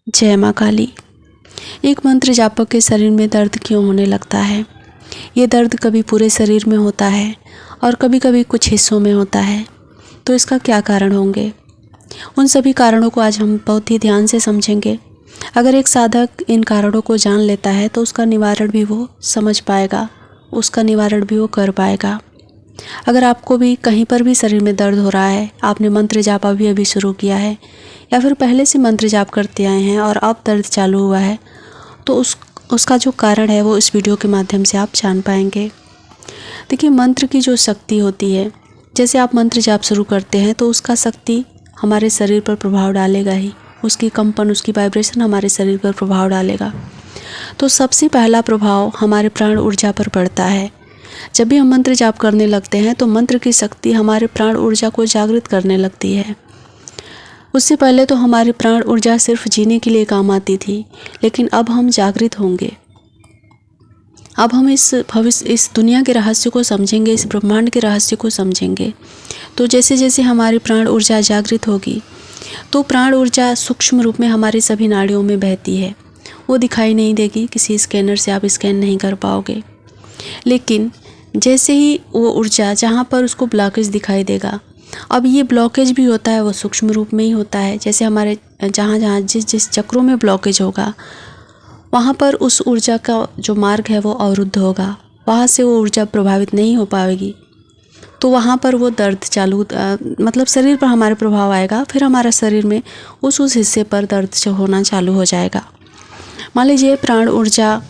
जय माँ काली। एक मंत्र जापक के शरीर में दर्द क्यों होने लगता है? ये दर्द कभी पूरे शरीर में होता है और कभी कभी कुछ हिस्सों में होता है। तो इसका क्या कारण होंगे? उन सभी कारणों को आज हम बहुत ही ध्यान से समझेंगे। अगर एक साधक इन कारणों को जान लेता है तो उसका निवारण भी वो समझ पाएगा, उसका निवारण भी वो कर पाएगा। अगर आपको भी कहीं पर भी शरीर में दर्द हो रहा है, आपने मंत्र जाप अभी शुरू किया है या फिर पहले से मंत्र जाप करते आए हैं और अब दर्द चालू हुआ है, तो उसका जो कारण है वो इस वीडियो के माध्यम से आप जान पाएंगे। देखिए, मंत्र की जो शक्ति होती है, जैसे आप मंत्र जाप शुरू करते हैं तो उसका शक्ति हमारे शरीर पर प्रभाव डालेगा ही, उसकी कंपन, उसकी वाइब्रेशन हमारे शरीर पर प्रभाव डालेगा। तो सबसे पहला प्रभाव हमारे प्राण ऊर्जा पर पड़ता है। जब भी हम मंत्र जाप करने लगते हैं तो मंत्र की शक्ति हमारे प्राण ऊर्जा को जागृत करने लगती है। उससे पहले तो हमारी प्राण ऊर्जा सिर्फ जीने के लिए काम आती थी, लेकिन अब हम जागृत होंगे। अब हम इस दुनिया के रहस्य को समझेंगे, इस ब्रह्मांड के रहस्य को समझेंगे। तो जैसे जैसे हमारी प्राण ऊर्जा जागृत होगी तो प्राण ऊर्जा सूक्ष्म रूप में हमारी सभी नाड़ियों में बहती है। वो दिखाई नहीं देगी, किसी स्कैनर से आप स्कैन नहीं कर पाओगे। लेकिन जैसे ही वो ऊर्जा जहाँ पर उसको ब्लॉकेज दिखाई देगा, अब ये ब्लॉकेज भी होता है वो सूक्ष्म रूप में ही होता है। जैसे हमारे जहाँ जिस चक्रों में ब्लॉकेज होगा वहाँ पर उस ऊर्जा का जो मार्ग है वो अवरुद्ध होगा, वहाँ से वो ऊर्जा प्रभावित नहीं हो पाएगी। तो वहाँ पर वो दर्द मतलब शरीर पर हमारे प्रभाव आएगा, फिर हमारा शरीर में उस हिस्से पर दर्द होना चालू हो जाएगा। मान लीजिए प्राण ऊर्जा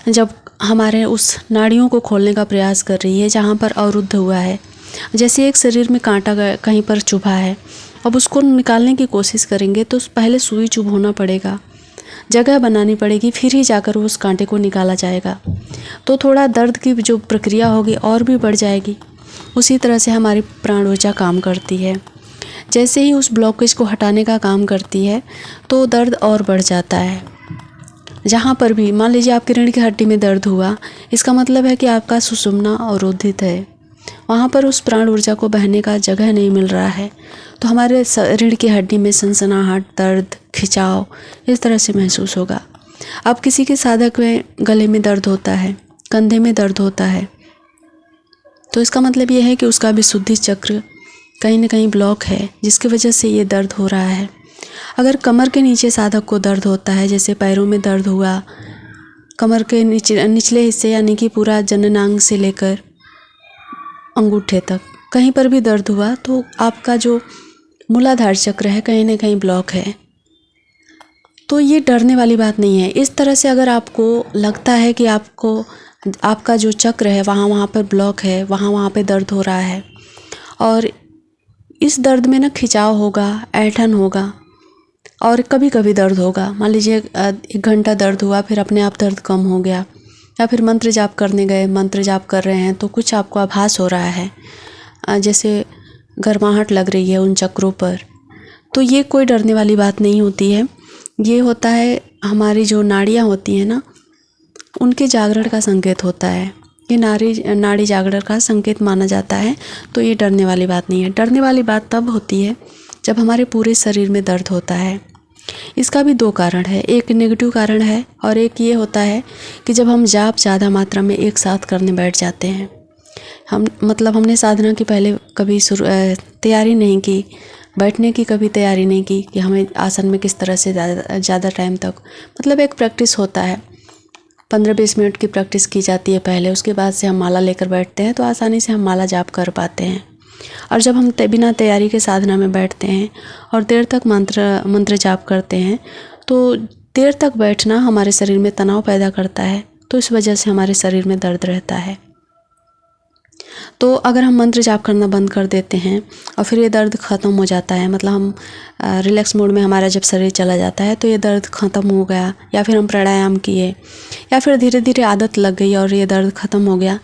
जब हमारे उस नाड़ियों को खोलने का प्रयास कर रही है जहाँ पर अवरुद्ध हुआ है, जैसे एक शरीर में कांटा कहीं पर चुभा है, अब उसको निकालने की कोशिश करेंगे तो पहले सुई चुभोना पड़ेगा, जगह बनानी पड़ेगी, फिर ही जाकर उस कांटे को निकाला जाएगा। तो थोड़ा दर्द की जो प्रक्रिया होगी और भी बढ़ जाएगी। उसी तरह से हमारी प्राण ऊर्जा काम करती है। जैसे ही उस ब्लॉकेज को हटाने का काम करती है तो दर्द और बढ़ जाता है। जहाँ पर भी मान लीजिए आपकी रीढ़ की हड्डी में दर्द हुआ, इसका मतलब है कि आपका सुषुम्ना अवरोधित है, वहाँ पर उस प्राण ऊर्जा को बहने का जगह नहीं मिल रहा है। तो हमारे रीढ़ की हड्डी में सनसनाहट, दर्द, खिंचाव इस तरह से महसूस होगा। अब किसी के साधक में गले में दर्द होता है, कंधे में दर्द होता है, तो इसका मतलब ये है कि उसका भी शुद्धि चक्र कहीं ना कहीं ब्लॉक है, जिसकी वजह से ये दर्द हो रहा है। अगर कमर के नीचे साधक को दर्द होता है, जैसे पैरों में दर्द हुआ, कमर के निचले हिस्से यानी कि पूरा जननांग से लेकर अंगूठे तक कहीं पर भी दर्द हुआ, तो आपका जो मूलाधार चक्र है कहीं ना कहीं ब्लॉक है। तो ये डरने वाली बात नहीं है। इस तरह से अगर आपको लगता है कि आपका जो चक्र है वहाँ पर ब्लॉक है, वहाँ पे दर्द हो रहा है और इस दर्द में ना खिंचाव होगा, ऐंठन होगा और कभी कभी दर्द होगा। मान लीजिए 1 घंटा दर्द हुआ, फिर अपने आप दर्द कम हो गया, या फिर मंत्र जाप करने गए, मंत्र जाप कर रहे हैं तो कुछ आपको आभास हो रहा है, जैसे गर्माहट लग रही है उन चक्रों पर। तो ये कोई डरने वाली बात नहीं होती है। ये होता है हमारी जो नाड़ियाँ होती हैं ना, उनके जागरण का संकेत होता है। ये नाड़ी जागरण का संकेत माना जाता है। तो ये डरने वाली बात नहीं है। डरने वाली बात तब होती है जब हमारे पूरे शरीर में दर्द होता है। इसका भी 2 कारण है, एक नेगेटिव कारण है और एक ये होता है कि जब हम जाप ज़्यादा मात्रा में एक साथ करने बैठ जाते हैं। हमने साधना की पहले कभी तैयारी नहीं की, बैठने की कभी तैयारी नहीं की कि हमें आसन में किस तरह से ज़्यादा टाइम तक, मतलब एक प्रैक्टिस होता है, 15-20 मिनट की प्रैक्टिस की जाती है पहले, उसके बाद से हम माला लेकर बैठते हैं तो आसानी से हम माला जाप कर पाते हैं। और जब हम बिना तैयारी के साधना में बैठते हैं और देर तक मंत्र जाप करते हैं तो देर तक बैठना हमारे शरीर में तनाव पैदा करता है, तो इस वजह से हमारे शरीर में दर्द रहता है। तो अगर हम मंत्र जाप करना बंद कर देते हैं और फिर ये दर्द ख़त्म हो जाता है, मतलब हम रिलैक्स मोड में हमारा जब शरीर चला जाता है तो ये दर्द ख़त्म हो गया, या फिर हम प्राणायाम किए, या फिर धीरे धीरे आदत लग गई और ये दर्द ख़त्म हो गया,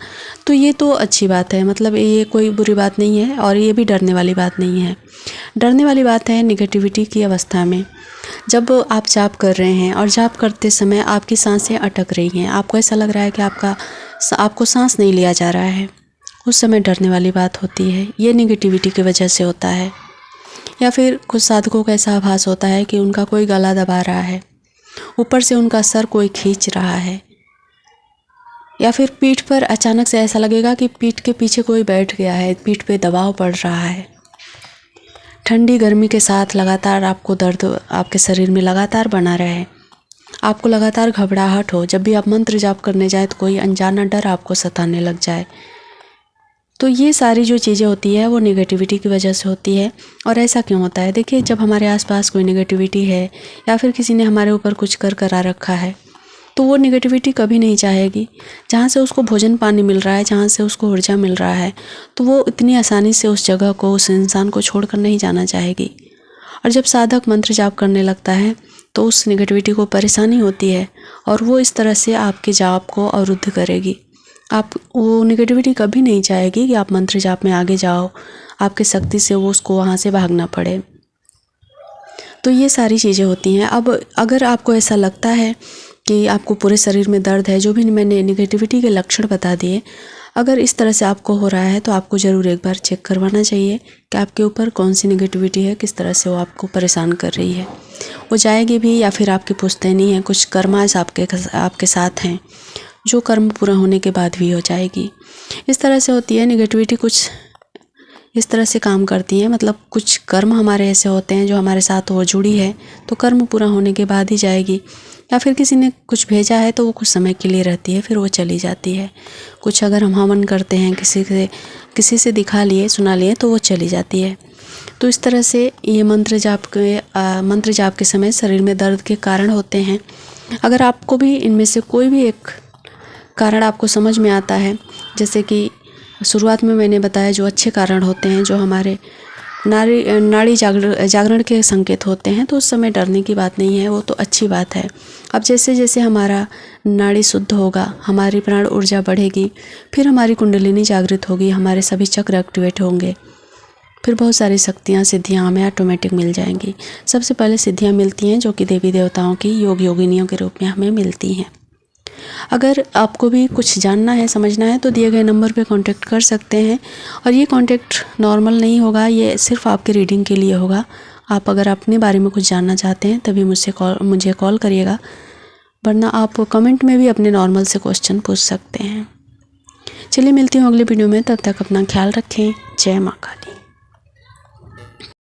तो ये तो अच्छी बात है। मतलब ये कोई बुरी बात नहीं है और ये भी डरने वाली बात नहीं है। डरने वाली बात है निगेटिविटी की अवस्था में, जब आप जाप कर रहे हैं और जाप करते समय आपकी सांसें अटक रही हैं, आपको ऐसा लग रहा है कि आपको सांस नहीं लिया जा रहा है, उस समय डरने वाली बात होती है। ये निगेटिविटी की वजह से होता है। या फिर कुछ साधकों को ऐसा आभास होता है कि उनका कोई गला दबा रहा है, ऊपर से उनका सर कोई खींच रहा है, या फिर पीठ पर अचानक से ऐसा लगेगा कि पीठ के पीछे कोई बैठ गया है, पीठ पे दबाव पड़ रहा है। ठंडी गर्मी के साथ लगातार आपको दर्द आपके शरीर में लगातार बना रहे, आपको लगातार घबराहट हो, जब भी आप मंत्र जाप करने जाए तो कोई अनजाना डर आपको सताने लग जाए। तो ये सारी जो चीज़ें होती है वो नेगेटिविटी की वजह से होती है। और ऐसा क्यों होता है? देखिए, जब हमारे आसपास कोई नेगेटिविटी है या फिर किसी ने हमारे ऊपर कुछ कर करा रखा है, तो वो नेगेटिविटी कभी नहीं चाहेगी। जहाँ से उसको भोजन पानी मिल रहा है, जहाँ से उसको ऊर्जा मिल रहा है, तो वो इतनी आसानी से उस जगह को, उस इंसान को छोड़कर नहीं जाना चाहेगी। और जब साधक मंत्र जाप करने लगता है तो उस नेगेटिविटी को परेशानी होती है और वो इस तरह से आपके जाप को अवरुद्ध करेगी। वो नेगेटिविटी कभी नहीं चाहेगी कि आप मंत्र जाप में आगे जाओ, आपके शक्ति से वो उसको वहाँ से भागना पड़े। तो ये सारी चीज़ें होती हैं। अब अगर आपको ऐसा लगता है कि आपको पूरे शरीर में दर्द है, जो भी मैंने नेगेटिविटी के लक्षण बता दिए, अगर इस तरह से आपको हो रहा है तो आपको ज़रूर एक बार चेक करवाना चाहिए कि आपके ऊपर कौन सी नेगेटिविटी है, किस तरह से वो आपको परेशान कर रही है। वो जाएगी भी या फिर आपकी पुश्तैनी है, कुछ कर्माश आपके साथ हैं, जो कर्म पूरा होने के बाद भी हो जाएगी। इस तरह से होती है नेगेटिविटी, कुछ इस तरह से काम करती है। मतलब कुछ कर्म हमारे ऐसे होते हैं जो हमारे साथ वो जुड़ी है, तो कर्म पूरा होने के बाद ही जाएगी। या फिर किसी ने कुछ भेजा है तो वो कुछ समय के लिए रहती है, फिर वो चली जाती है। कुछ अगर हम हवन करते हैं, किसी से दिखा लिए, सुना लिए, तो वो चली जाती है। तो इस तरह से ये मंत्र जाप के समय शरीर में दर्द के कारण होते हैं। अगर आपको भी इनमें से कोई भी एक कारण आपको समझ में आता है, जैसे कि शुरुआत में मैंने बताया जो अच्छे कारण होते हैं, जो हमारे नाड़ी जागरण के संकेत होते हैं, तो उस समय डरने की बात नहीं है, वो तो अच्छी बात है। अब जैसे जैसे हमारा नाड़ी शुद्ध होगा, हमारी प्राण ऊर्जा बढ़ेगी, फिर हमारी कुंडलिनी जागृत होगी, हमारे सभी चक्र एक्टिवेट होंगे, फिर बहुत सारी शक्तियाँ, सिद्धियाँ हमें ऑटोमेटिक मिल जाएंगी। सबसे पहले सिद्धियाँ मिलती हैं जो कि देवी देवताओं की, योगिनियों के रूप में हमें मिलती हैं। अगर आपको भी कुछ जानना है, समझना है, तो दिए गए नंबर पे कांटेक्ट कर सकते हैं। और ये कांटेक्ट नॉर्मल नहीं होगा, ये सिर्फ आपके रीडिंग के लिए होगा। आप अगर अपने बारे में कुछ जानना चाहते हैं तभी मुझे कॉल करिएगा, वरना आप कमेंट में भी अपने नॉर्मल से क्वेश्चन पूछ सकते हैं। चलिए, मिलती हूँ अगले वीडियो में, तब तक अपना ख्याल रखें। जय माँ काली।